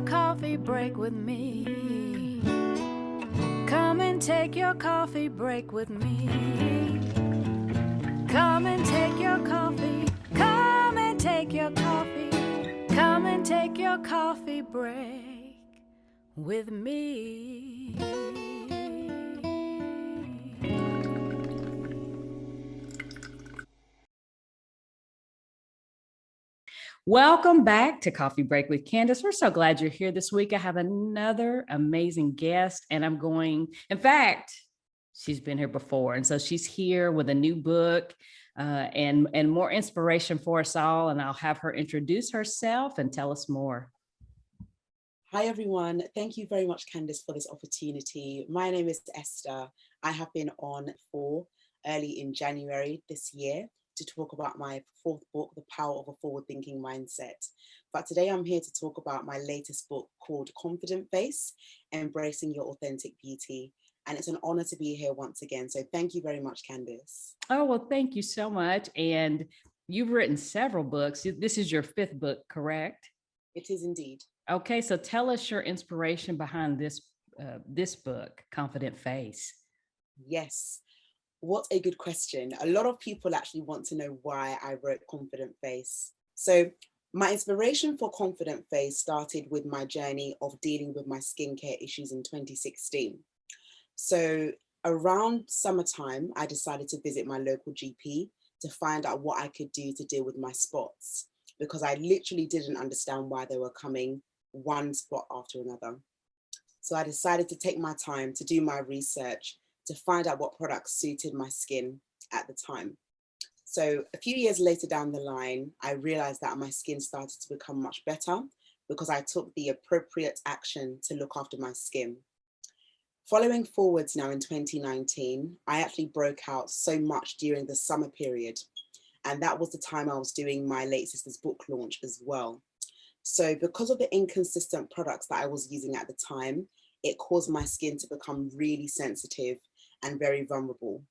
coffee break with me. Come and take your coffee break with me. Come and take your coffee. Come and take your coffee. Come and take your coffee break with me. Welcome back to Coffee Break with Candace. We're so glad you're here this week. I have another amazing guest, and in fact, she's been here before. And so she's here with a new book and more inspiration for us all. And I'll have her introduce herself and tell us more. Hi, everyone. Thank you very much, Candace, for this opportunity. My name is Esther. I have been on for early in January this year to talk about my fourth book, The Power of a Forward-Thinking Mindset. But today I'm here to talk about my latest book called Confident Face, Embracing Your Authentic Beauty. And it's an honor to be here once again. So thank you very much, Candace. Oh, well, thank you so much. And you've written several books. This is your fifth book, correct? It is indeed. Okay, so tell us your inspiration behind this book, Confident Face. Yes. What a good question. A lot of people actually want to know why I wrote Confident Face. So my inspiration for Confident Face started with my journey of dealing with my skincare issues in 2016. So around summertime, I decided to visit my local GP to find out what I could do to deal with my spots, because I literally didn't understand why they were coming one spot after another. So I decided to take my time to do my research to find out what products suited my skin at the time. So a few years later down the line, I realized that my skin started to become much better because I took the appropriate action to look after my skin. Following forwards now in 2019, I actually broke out so much during the summer period. And that was the time I was doing my late sister's book launch as well. So because of the inconsistent products that I was using at the time, it caused my skin to become really sensitive and very vulnerable.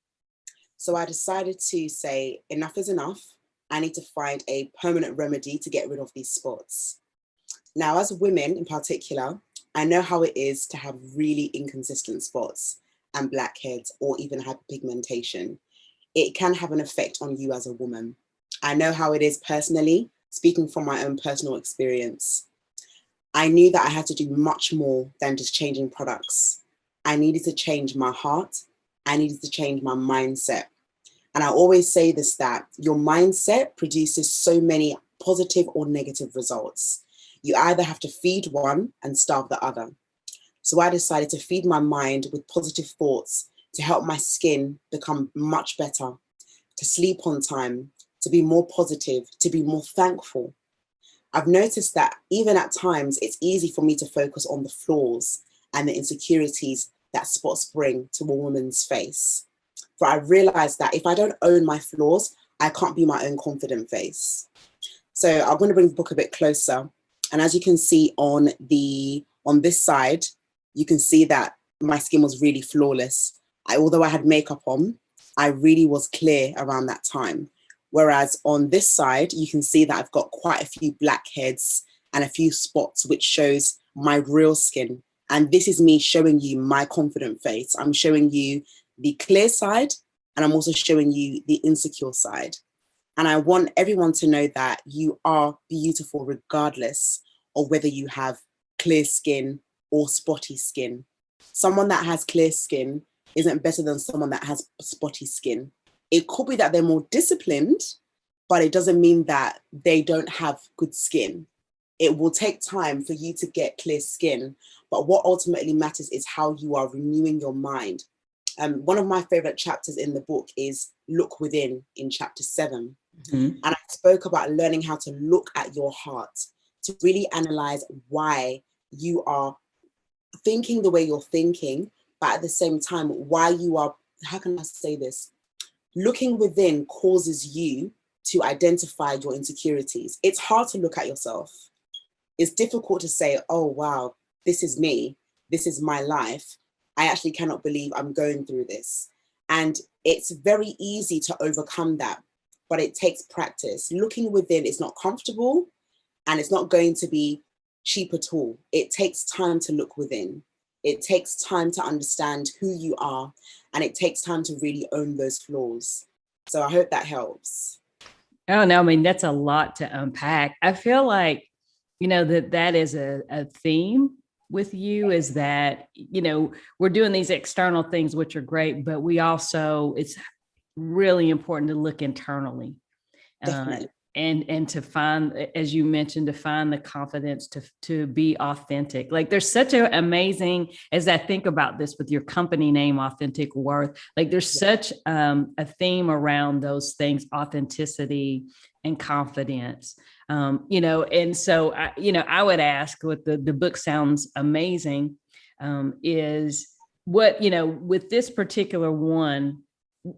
So I decided to say, enough is enough. I need to find a permanent remedy to get rid of these spots. Now, as women in particular, I know how it is to have really inconsistent spots and blackheads or even hyperpigmentation. It can have an effect on you as a woman. I know how it is personally, speaking from my own personal experience. I knew that I had to do much more than just changing products. I needed to change my heart. I needed to change my mindset. And I always say this, that your mindset produces so many positive or negative results. You either have to feed one and starve the other. So I decided to feed my mind with positive thoughts to help my skin become much better, to sleep on time, to be more positive, to be more thankful. I've noticed that even at times, it's easy for me to focus on the flaws and the insecurities that spots bring to a woman's face. For I realized that if I don't own my flaws, I can't be my own confident face. So I'm going to bring the book a bit closer. And as you can see on this side, you can see that my skin was really flawless. Although I had makeup on, I really was clear around that time. Whereas on this side, you can see that I've got quite a few blackheads and a few spots, which shows my real skin. And this is me showing you my confident face. I'm showing you the clear side, and I'm also showing you the insecure side. And I want everyone to know that you are beautiful regardless of whether you have clear skin or spotty skin. Someone that has clear skin isn't better than someone that has spotty skin. It could be that they're more disciplined, but it doesn't mean that they don't have good skin. It will take time for you to get clear skin, but what ultimately matters is how you are renewing your mind. One of my favorite chapters in the book is Look Within in chapter 7. Mm-hmm. And I spoke about learning how to look at your heart, to really analyze why you are thinking the way you're thinking, but at the same time, why you are, how can I say this? Looking within causes you to identify your insecurities. It's hard to look at yourself. It's difficult to say, oh, wow, this is me. This is my life. I actually cannot believe I'm going through this. And it's very easy to overcome that, but it takes practice. Looking within is not comfortable, and it's not going to be cheap at all. It takes time to look within. It takes time to understand who you are, and it takes time to really own those flaws. So I hope that helps. Oh, no, I mean, that's a lot to unpack. I feel like, that is a theme with you, is that, we're doing these external things, which are great, but it's really important to look internally. Definitely. And to find, as you mentioned, to find the confidence to be authentic. Like, there's such an amazing, as I think about this with your company name, Authentic Worth, like there's such a theme around those things, authenticity and confidence. And so I would ask, what the book sounds amazing, is what, with this particular one,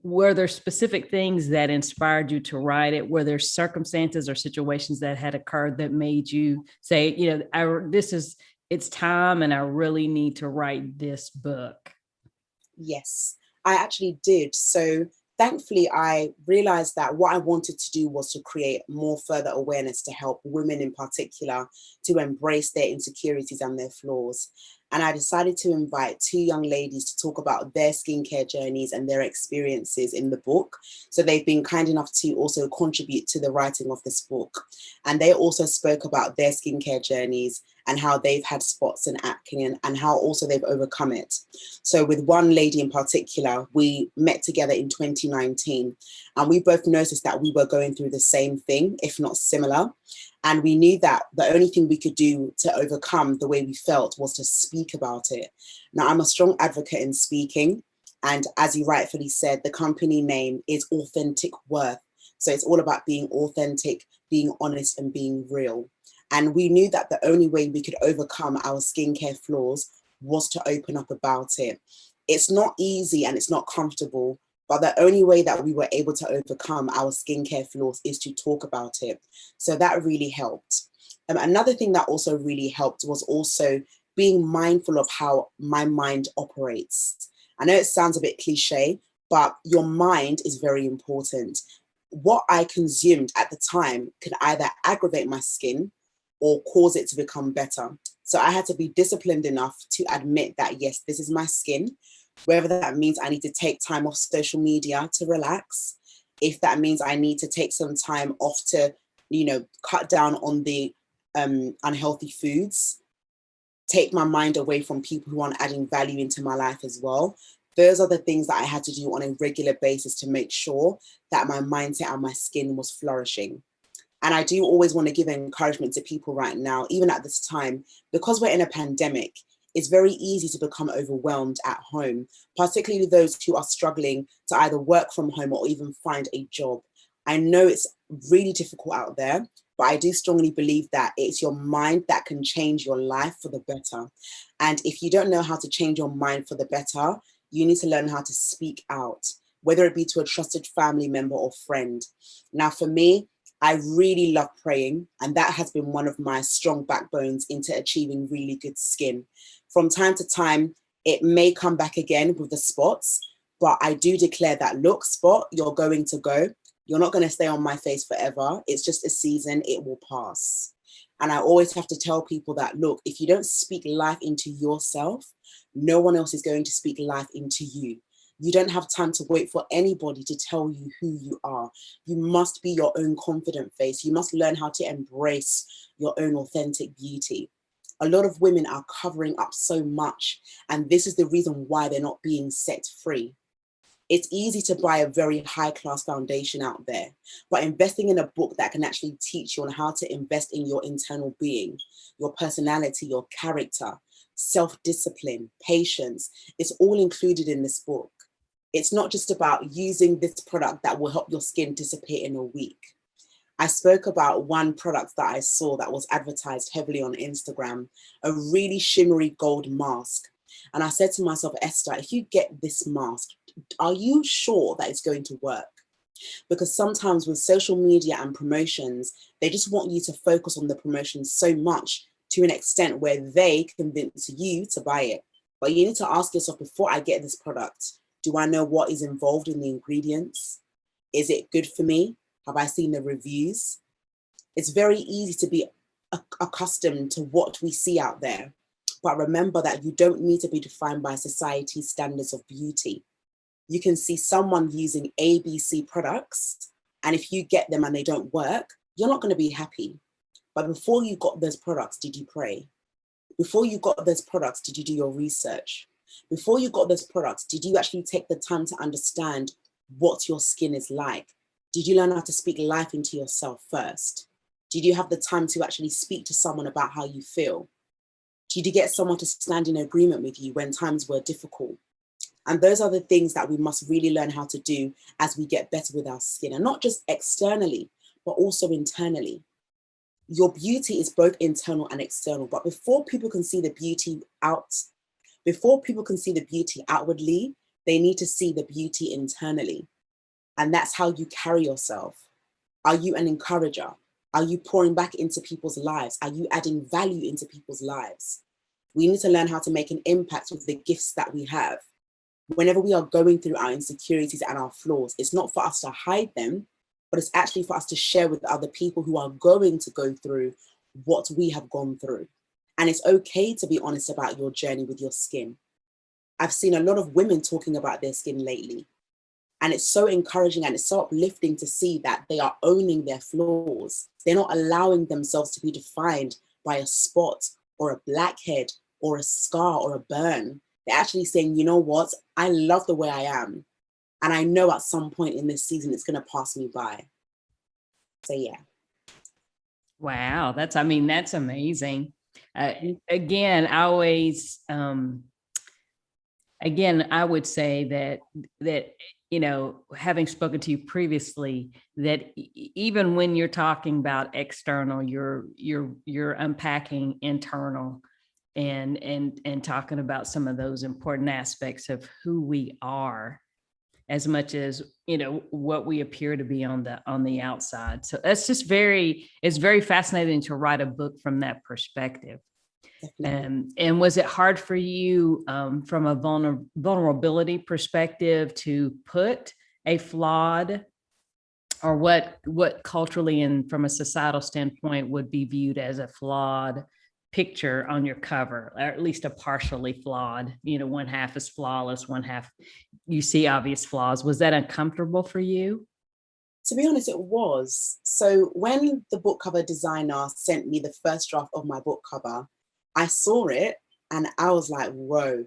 were there specific things that inspired you to write it? Were there circumstances or situations that had occurred that made you say, it's time and I really need to write this book? Yes, I actually did. So thankfully, I realized that what I wanted to do was to create more further awareness to help women in particular to embrace their insecurities and their flaws. And I decided to invite two young ladies to talk about their skincare journeys and their experiences in the book. So they've been kind enough to also contribute to the writing of this book. And they also spoke about their skincare journeys and how they've had spots and acne, and how also they've overcome it. So with one lady in particular, we met together in 2019, and we both noticed that we were going through the same thing, if not similar. And we knew that the only thing we could do to overcome the way we felt was to speak about it. Now, I'm a strong advocate in speaking. And as you rightfully said, the company name is Authentic Worth. So it's all about being authentic, being honest, and being real. And we knew that the only way we could overcome our skincare flaws was to open up about it. It's not easy and it's not comfortable, but the only way that we were able to overcome our skincare flaws is to talk about it. So that really helped. Another thing that also really helped was also being mindful of how my mind operates. I know it sounds a bit cliche, but your mind is very important. What I consumed at the time could either aggravate my skin or cause it to become better. So I had to be disciplined enough to admit that, yes, this is my skin, whether that means I need to take time off social media to relax, if that means I need to take some time off to, cut down on the unhealthy foods, take my mind away from people who aren't adding value into my life as well. Those are the things that I had to do on a regular basis to make sure that my mindset and my skin was flourishing. And I do always want to give encouragement to people right now, even at this time, because we're in a pandemic. It's very easy to become overwhelmed at home, particularly those who are struggling to either work from home or even find a job. I know it's really difficult out there, but I do strongly believe that it's your mind that can change your life for the better. And if you don't know how to change your mind for the better, you need to learn how to speak out, whether it be to a trusted family member or friend. Now, for me, I really love praying, and that has been one of my strong backbones into achieving really good skin. From time to time, it may come back again with the spots, but I do declare that, look, spot, you're going to go. You're not going to stay on my face forever. It's just a season, it will pass. And I always have to tell people that, look, if you don't speak life into yourself, no one else is going to speak life into you. You don't have time to wait for anybody to tell you who you are. You must be your own confident face. You must learn how to embrace your own authentic beauty. A lot of women are covering up so much, and this is the reason why they're not being set free. It's easy to buy a very high class foundation out there, but investing in a book that can actually teach you on how to invest in your internal being, your personality, your character, self-discipline, patience, it's all included in this book. It's not just about using this product that will help your skin disappear in a week. I spoke about one product that I saw that was advertised heavily on Instagram, a really shimmery gold mask. And I said to myself, Esther, if you get this mask, are you sure that it's going to work? Because sometimes with social media and promotions, they just want you to focus on the promotions so much to an extent where they convince you to buy it. But you need to ask yourself, before I get this product, do I know what is involved in the ingredients? Is it good for me? Have I seen the reviews? It's very easy to be accustomed to what we see out there. But remember that you don't need to be defined by society's standards of beauty. You can see someone using ABC products, and if you get them and they don't work, you're not going to be happy. But before you got those products, did you pray? Before you got those products, did you do your research? Before you got those products, did you actually take the time to understand what your skin is like? Did you learn how to speak life into yourself first? Did you have the time to actually speak to someone about how you feel? Did you get someone to stand in agreement with you when times were difficult? And those are the things that we must really learn how to do as we get better with our skin, and not just externally, but also internally. Your beauty is both internal and external, but before people can see the beauty outwardly, they need to see the beauty internally. And that's how you carry yourself. Are you an encourager? Are you pouring back into people's lives? Are you adding value into people's lives? We need to learn how to make an impact with the gifts that we have. Whenever we are going through our insecurities and our flaws, it's not for us to hide them, but it's actually for us to share with other people who are going to go through what we have gone through. And it's okay to be honest about your journey with your skin. I've seen a lot of women talking about their skin lately. And it's so encouraging and it's so uplifting to see that they are owning their flaws. They're not allowing themselves to be defined by a spot or a blackhead or a scar or a burn. They're actually saying, you know what? I love the way I am. And I know at some point in this season, it's going to pass me by. So, yeah. Wow. That's amazing. Again, I always, again, I would say that, having spoken to you previously, that even when you're talking about external, you're unpacking internal and talking about some of those important aspects of who we are, as much as what we appear to be on the outside. So that's just it's very fascinating to write a book from that perspective. And was it hard for you from a vulnerability perspective to put a flawed, or what culturally and from a societal standpoint would be viewed as a flawed picture on your cover, or at least a partially flawed, one half is flawless, one half you see obvious flaws? Was that uncomfortable for you? To be honest, it was. So when the book cover designer sent me the first draft of my book cover, I saw it and I was like, whoa,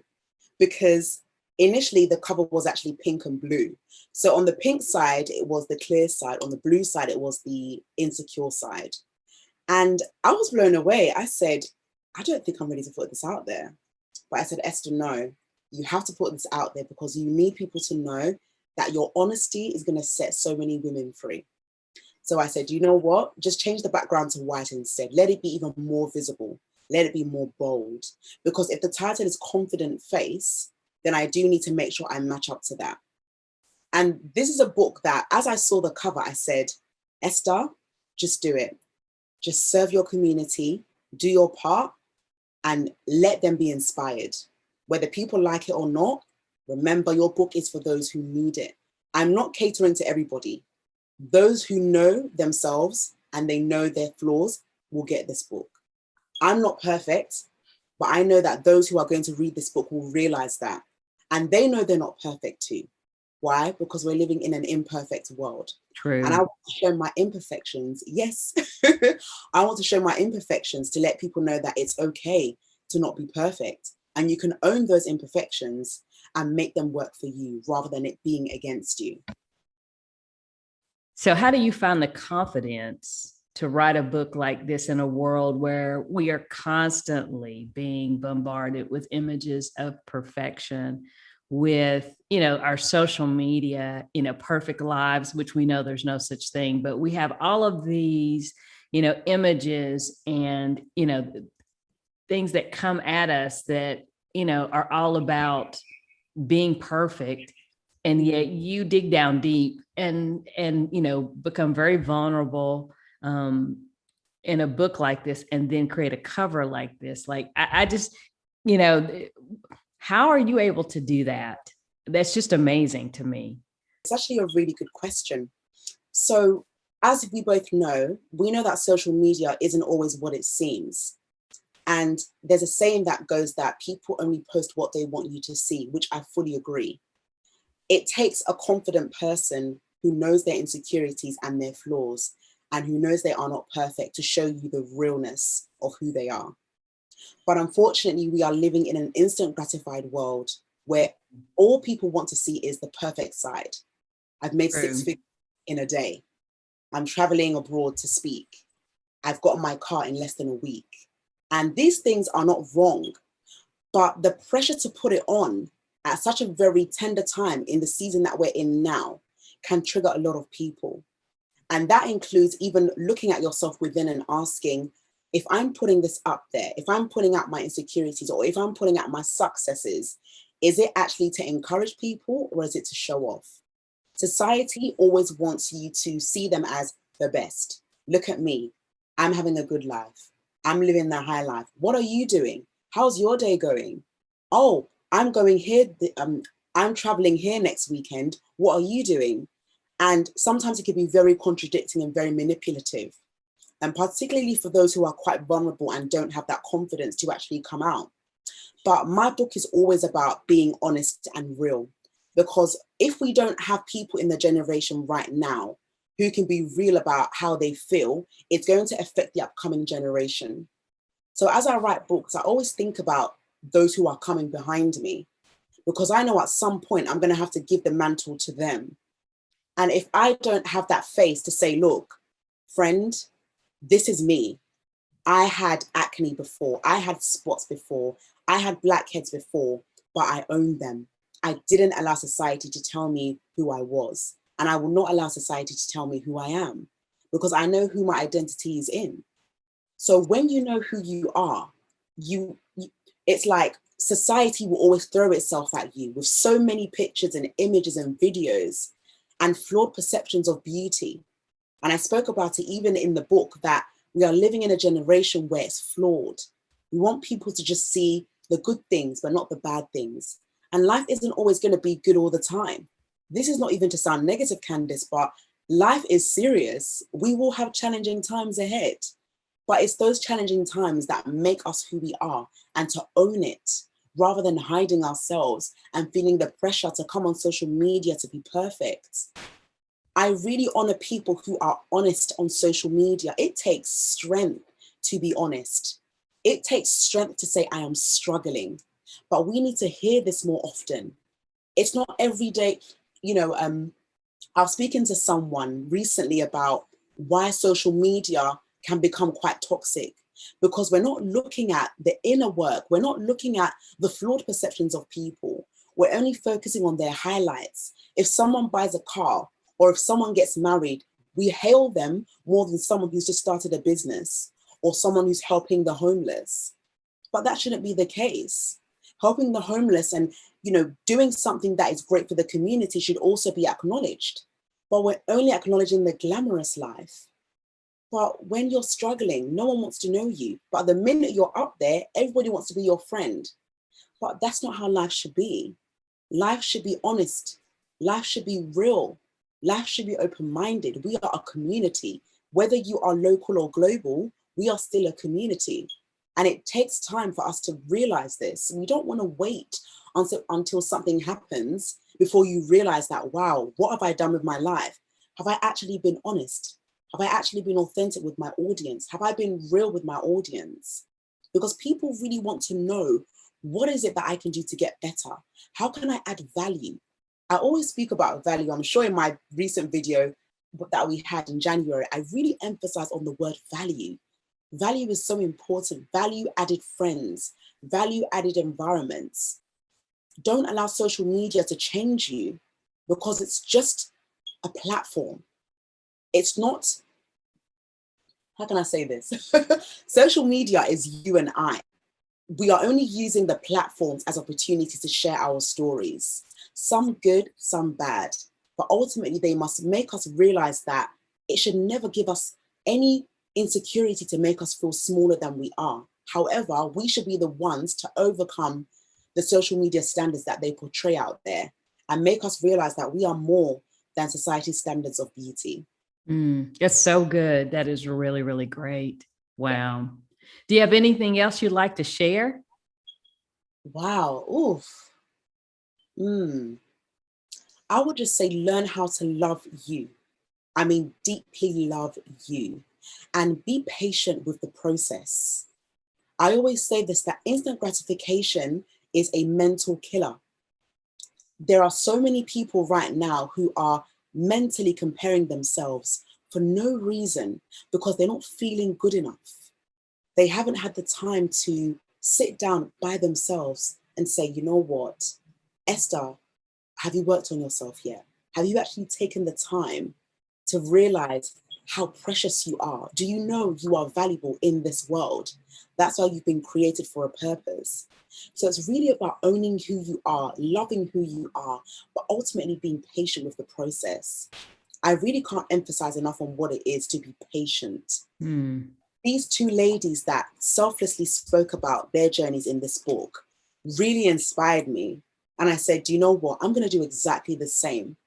because initially the cover was actually pink and blue. So on the pink side, it was the clear side. On the blue side, it was the insecure side. And I was blown away. I said, I don't think I'm ready to put this out there. But I said, Esther, no, you have to put this out there because you need people to know that your honesty is going to set so many women free. So I said, you know what? Just change the background to white instead. Let it be even more visible. Let it be more bold. Because if the title is Confident Face, then I do need to make sure I match up to that. And this is a book that, as I saw the cover, I said, Esther, just do it. Just serve your community, do your part, and let them be inspired. Whether people like it or not, remember your book is for those who need it. I'm not catering to everybody. Those who know themselves and they know their flaws will get this book. I'm not perfect, but I know that those who are going to read this book will realize that. And they know they're not perfect too. Why? Because we're living in an imperfect world. True. And I want to show my imperfections. Yes, I want to show my imperfections to let people know that it's okay to not be perfect. And you can own those imperfections and make them work for you rather than it being against you. So how do you find the confidence to write a book like this in a world where we are constantly being bombarded with images of perfection, with, our social media, perfect lives, which we know there's no such thing, but we have all of these, images and, things that come at us that, are all about being perfect. And yet you dig down deep and become very vulnerable in a book like this, and then create a cover like this. Like, I just, how are you able to do that? That's just amazing to me. It's actually a really good question. So as we both know, we know that social media isn't always what it seems. And there's a saying that goes that people only post what they want you to see, which I fully agree. It takes a confident person who knows their insecurities and their flaws and who knows they are not perfect to show you the realness of who they are. But unfortunately, we are living in an instant gratified world where all people want to see is the perfect side. I've made 6 True. figures in a day. I'm traveling abroad to speak. I've got my car in less than a week. And these things are not wrong, but the pressure to put it on at such a very tender time in the season that we're in now can trigger a lot of people. And that includes even looking at yourself within and asking, if I'm putting this up there, if I'm putting out my insecurities, or if I'm putting out my successes, is it actually to encourage people or is it to show off? Society always wants you to see them as the best. Look at me. I'm having a good life. I'm living the high life. What are you doing? How's your day going? Oh, I'm going here. I'm traveling here next weekend. What are you doing? And sometimes it can be very contradicting and very manipulative. And particularly for those who are quite vulnerable and don't have that confidence to actually come out. But my book is always about being honest and real. Because if we don't have people in the generation right now who can be real about how they feel, it's going to affect the upcoming generation. So as I write books, I always think about those who are coming behind me, because I know at some point I'm going to have to give the mantle to them. And if I don't have that face to say, look, friend, this is me. I had acne before. I had spots before. I had blackheads before, but I owned them. I didn't allow society to tell me who I was. And I will not allow society to tell me who I am, because I know who my identity is in. So when you know who you are, it's like society will always throw itself at you with so many pictures and images and videos and flawed perceptions of beauty. And I spoke about it even in the book, that we are living in a generation where it's flawed. We want people to just see the good things, but not the bad things. And life isn't always going to be good all the time. This is not even to sound negative, Candace, but life is serious. We will have challenging times ahead. But it's those challenging times that make us who we are, and to own it rather than hiding ourselves and feeling the pressure to come on social media to be perfect. I really honor people who are honest on social media. It takes strength to be honest. It takes strength to say, I am struggling. But we need to hear this more often. It's not every day. I was speaking to someone recently about why social media can become quite toxic, because we're not looking at the inner work. We're not looking at the flawed perceptions of people. We're only focusing on their highlights. If someone buys a car or if someone gets married, we hail them more than someone who's just started a business or someone who's helping the homeless. But that shouldn't be the case. Helping the homeless and doing something that is great for the community should also be acknowledged. But we're only acknowledging the glamorous life. But when you're struggling, no one wants to know you. But the minute you're up there, everybody wants to be your friend. But that's not how life should be. Life should be honest. Life should be real. Life should be open-minded. We are a community. Whether you are local or global, we are still a community. And it takes time for us to realize this. We don't want to wait until something happens before you realize that, wow, what have I done with my life? Have I actually been honest? Have I actually been authentic with my audience? Have I been real with my audience? Because people really want to know, what is it that I can do to get better? How can I add value? I always speak about value. I'm sure in my recent video that we had in January, I really emphasize on the word value. Value is so important. Value added friends, value added environments. Don't allow social media to change you, because it's just a platform. It's not, how can I say this? Social media is you and I. We are only using the platforms as opportunities to share our stories, some good, some bad. But ultimately, they must make us realize that it should never give us any insecurity to make us feel smaller than we are. However, we should be the ones to overcome the social media standards that they portray out there and make us realize that we are more than society's standards of beauty. It's so good. That is really, really great. Wow. Do you have anything else you'd like to share? Wow. Oof. Mm. I would just say learn how to love you. I mean, deeply love you and be patient with the process. I always say this, that instant gratification is a mental killer. There are so many people right now who are mentally comparing themselves for no reason because they're not feeling good enough. They haven't had the time to sit down by themselves and say, you know what, Esther, have you worked on yourself yet? Have you actually taken the time to realize how precious you are? Do you know you are valuable in this world? That's why you've been created for a purpose. So it's really about owning who you are, loving who you are, but ultimately being patient with the process. I really can't emphasize enough on what it is to be patient. Hmm. These two ladies that selflessly spoke about their journeys in this book really inspired me. And I said, do you know what? I'm going to do exactly the same.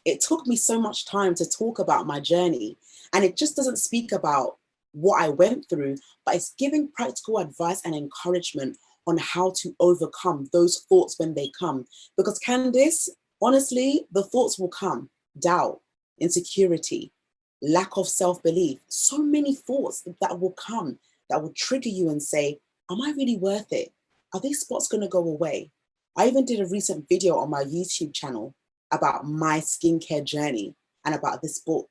It took me so much time to talk about my journey, and it just doesn't speak about what I went through, but it's giving practical advice and encouragement on how to overcome those thoughts when they come. Because Candace, honestly, the thoughts will come: doubt, insecurity, lack of self-belief, so many thoughts that will come that will trigger you and say, am I really worth it? Are these spots going to go away? I even did a recent video on my YouTube channel about my skincare journey and about this book.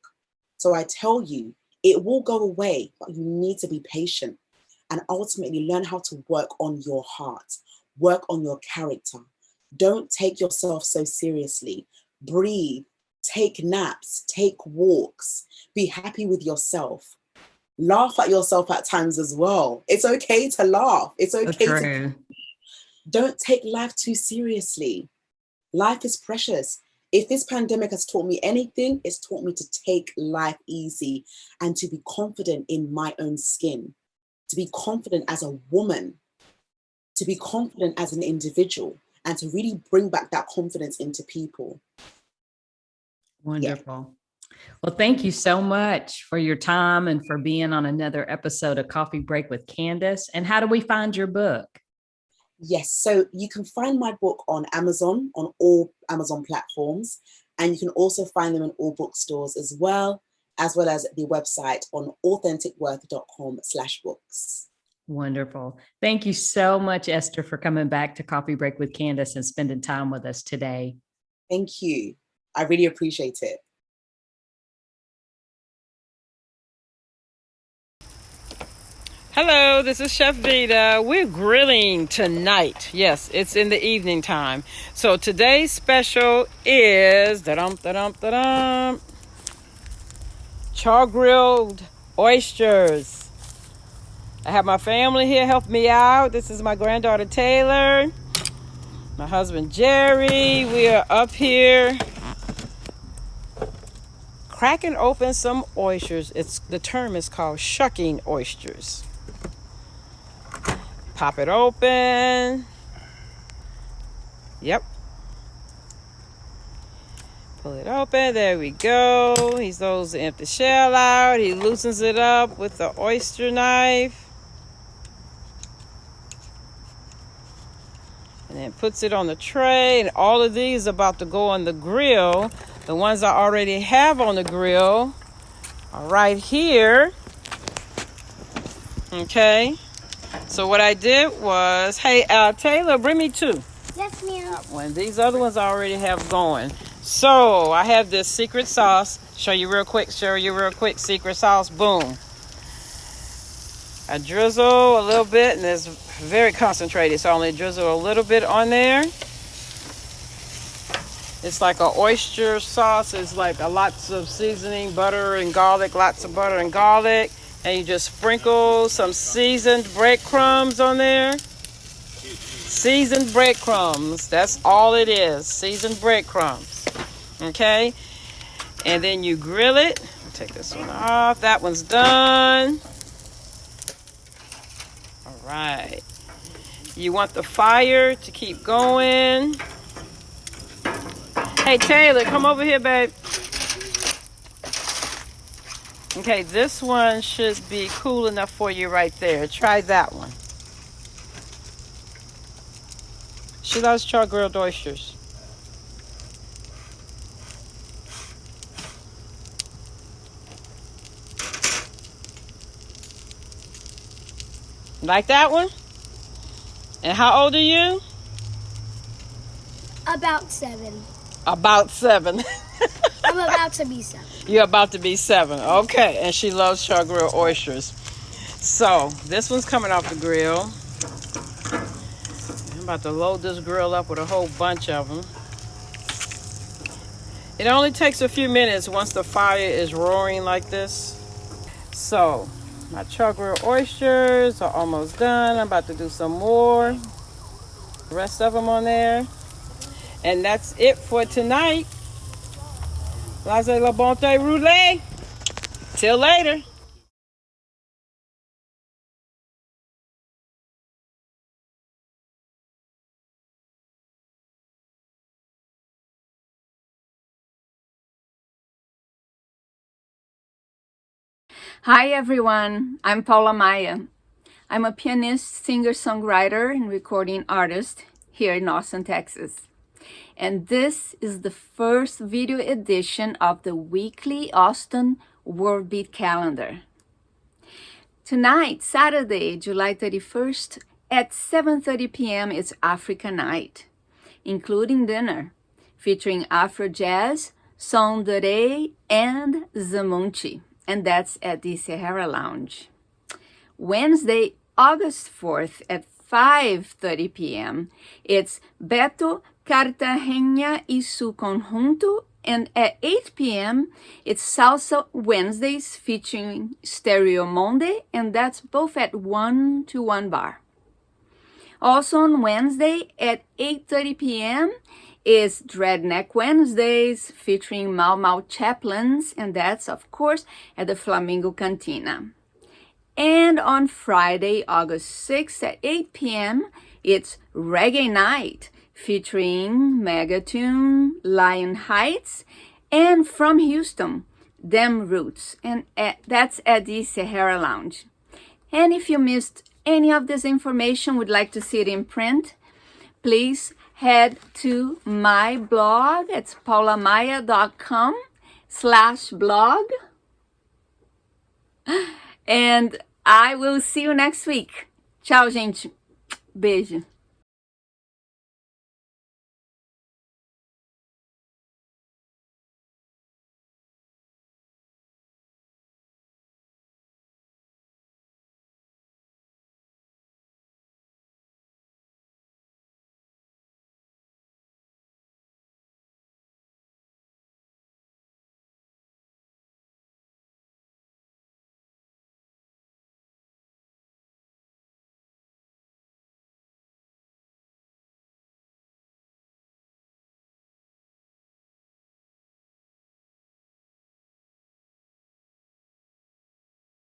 So I tell you, it will go away, but you need to be patient and ultimately learn how to work on your heart, work on your character. Don't take yourself so seriously. Breathe, take naps, take walks, be happy with yourself. Laugh at yourself at times as well. It's okay to laugh. It's So okay to, true. don't take life too seriously. Life is precious. If this pandemic has taught me anything, it's taught me to take life easy and to be confident in my own skin, to be confident as a woman, to be confident as an individual, and to really bring back that confidence into people. Yeah. Wonderful. Well, thank you so much for your time and for being on another episode of Coffee Break with Candace. And how do we find your book? Yes. So you can find my book on Amazon, on all Amazon platforms. And you can also find them in all bookstores as well as the website on authenticworth.com/books. Wonderful. Thank you so much, Esther, for coming back to Coffee Break with Candace and spending time with us today. Thank you. I really appreciate it. Hello, this is Chef Vita. We're grilling tonight. Yes, it's in the evening time. So today's special is char grilled oysters. I have my family here help me out. This is my granddaughter Taylor, my husband Jerry. We are up here cracking open some oysters. The term is called shucking oysters. Pop it open. Yep. Pull it open. There we go. He throws the empty shell out. He loosens it up with the oyster knife. And then puts it on the tray. And all of these are about to go on the grill. The ones I already have on the grill are right here. Okay. So what I did was, hey, Taylor, bring me two. Yes, ma'am. When these other ones I already have going. So I have this secret sauce. Show you real quick. Secret sauce. Boom. I drizzle a little bit, and it's very concentrated, so I only drizzle a little bit on there. It's like an oyster sauce. It's like lots of seasoning, butter and garlic, lots of butter and garlic. And you just sprinkle some seasoned breadcrumbs on there. Seasoned breadcrumbs. That's all it is. Seasoned breadcrumbs. Okay? And then you grill it. I'll take this one off. That one's done. All right. You want the fire to keep going. Hey, Taylor, come over here, babe. Okay, this one should be cool enough for you right there. Try that one. She loves char-grilled oysters. Like that one? And how old are you? About 7. About 7. I'm about to be 7. You're about to be 7. Okay, and she loves char-grilled oysters. So, this one's coming off the grill. I'm about to load this grill up with a whole bunch of them. It only takes a few minutes once the fire is roaring like this. So, my char-grilled oysters are almost done. I'm about to do some more. The rest of them on there. And that's it for tonight. Laissez la bonté rouler. Till later. Hi everyone, I'm Paula Maya. I'm a pianist, singer-songwriter, and recording artist here in Austin, Texas. And this is the first video edition of the weekly Austin World Beat Calendar. Tonight, Saturday, July 31st, at 7:30 p.m. is Africa Night, including dinner, featuring Afro Jazz, Sondere, and Zamunchi. And that's at the Sahara Lounge. Wednesday, August 4th at 5:30 p.m. It's Beto Cartagena y su conjunto, and at 8 p.m. it's Salsa Wednesdays featuring Stereo Monde, and that's both at 121 Bar. Also on Wednesday at 8:30 p.m. is Dreadneck Wednesdays featuring Mau Mau Chaplains, and that's, of course, at the Flamingo Cantina. And on Friday, August 6th at 8 p.m., it's Reggae Night featuring Megatune, Lion Heights, and from Houston, Them Roots, and that's at the Sahara Lounge. And if you missed any of this information, would like to see it in print, please head to my blog. It's paulamaya.com/blog. And I will see you next week. Tchau, gente. Beijo.